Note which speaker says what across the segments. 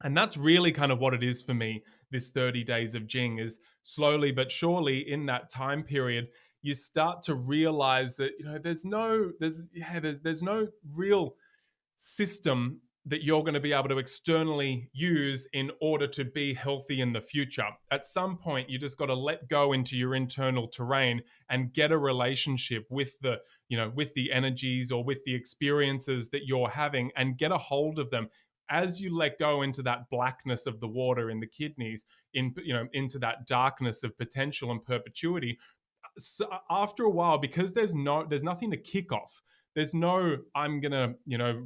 Speaker 1: And that's really kind of what it is for me. This 30 days of Jing is slowly but surely in that time period, you start to realize that, there's no real system that you're going to be able to externally use in order to be healthy in the future. At some point, you just got to let go into your internal terrain and get a relationship with with the energies or with the experiences that you're having and get a hold of them. As you let go into that blackness of the water in the kidneys, into that darkness of potential and perpetuity, so after a while, because there's nothing to kick off. There's no, I'm gonna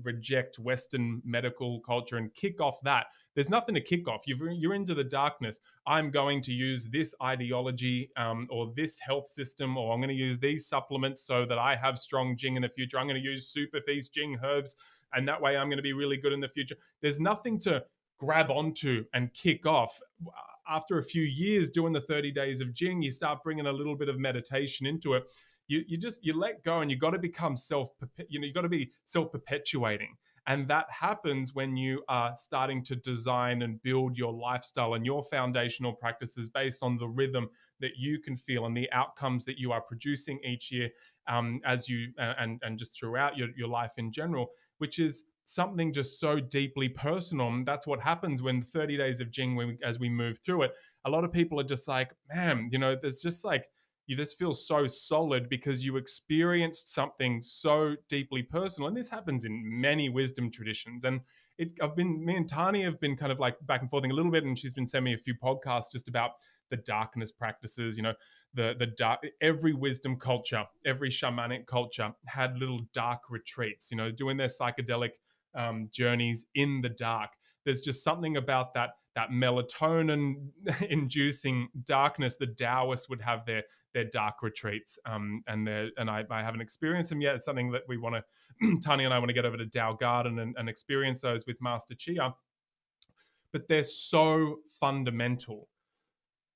Speaker 1: reject Western medical culture and kick off that. There's nothing to kick off. You're into the darkness. I'm going to use this ideology, or this health system, or I'm going to use these supplements so that I have strong Jing in the future. I'm going to use SuperFeast Jing herbs, and that way I'm going to be really good in the future. There's nothing to grab onto and kick off. After a few years doing the 30 days of Jing, you start bringing a little bit of meditation into it. You let go, and you got to become you got to be self perpetuating. And that happens when you are starting to design and build your lifestyle and your foundational practices based on the rhythm that you can feel and the outcomes that you are producing each year, as you and just throughout your life in general, which is something just so deeply personal. And that's what happens when 30 days of Jing, as we move through it, a lot of people are just like, man, there's just like, you just feel so solid because you experienced something so deeply personal. And this happens in many wisdom traditions. And me and Tani have been kind of like back and forthing a little bit, and she's been sending me a few podcasts just about the darkness practices. The dark, every wisdom culture, every shamanic culture had little dark retreats, doing their psychedelic journeys in the dark. There's just something about that melatonin inducing darkness. The Taoists would have their dark retreats, I haven't experienced them yet. It's something that we want to Tani and I want to get over to Tao Garden and experience those with Master Chia. But they're so fundamental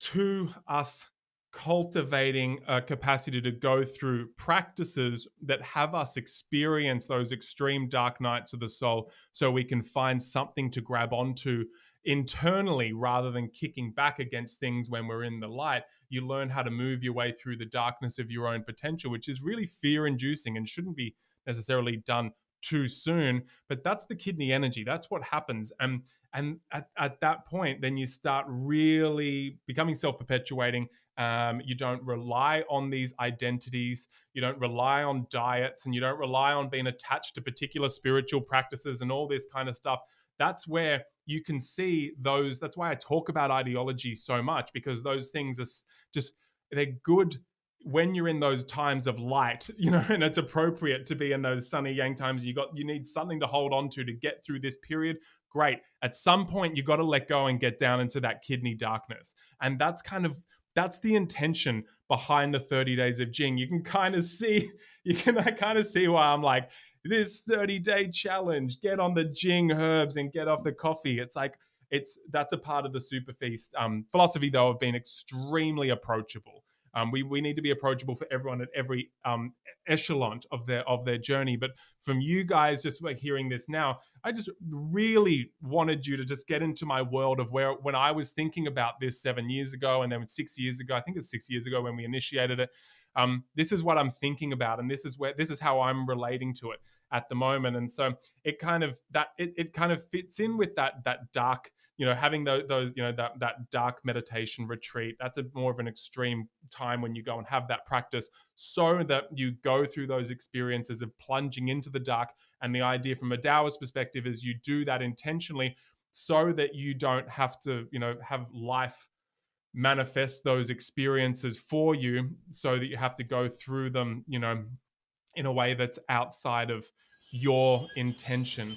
Speaker 1: to us cultivating a capacity to go through practices that have us experience those extreme dark nights of the soul, so we can find something to grab onto internally rather than kicking back against things when we're in the light. You learn how to move your way through the darkness of your own potential, which is really fear inducing and shouldn't be necessarily done too soon. But that's the kidney energy. That's what happens. And at that point, then you start really becoming self-perpetuating. You don't rely on these identities. You don't rely on diets, and you don't rely on being attached to particular spiritual practices and all this kind of stuff. That's where you can see those. That's why I talk about ideology so much, because those things are just, they're good when you're in those times of light, and it's appropriate to be in those sunny yang times. You need something to hold on to get through this period. Great. At some point, you got to let go and get down into that kidney darkness. And that's the intention behind the 30 days of Jing. You can kind of see why I'm like, this 30-day challenge, get on the Jing herbs and get off the coffee. It's like, that's a part of the super feast philosophy, though, of being extremely approachable. We need to be approachable for everyone at every echelon of their journey. But from you guys, just like hearing this now, I just really wanted you to just get into my world of when I was thinking about this 7 years ago, and then 6 years ago, I think it's 6 years ago when we initiated it. This is what I'm thinking about, and this is how I'm relating to it at the moment. And so it kind of fits in with that dark, having those that dark meditation retreat. That's more of an extreme time when you go and have that practice, so that you go through those experiences of plunging into the dark. And the idea from a Taoist perspective is you do that intentionally, so that you don't have to have life manifest those experiences for you, so that you have to go through them in a way that's outside of your intention.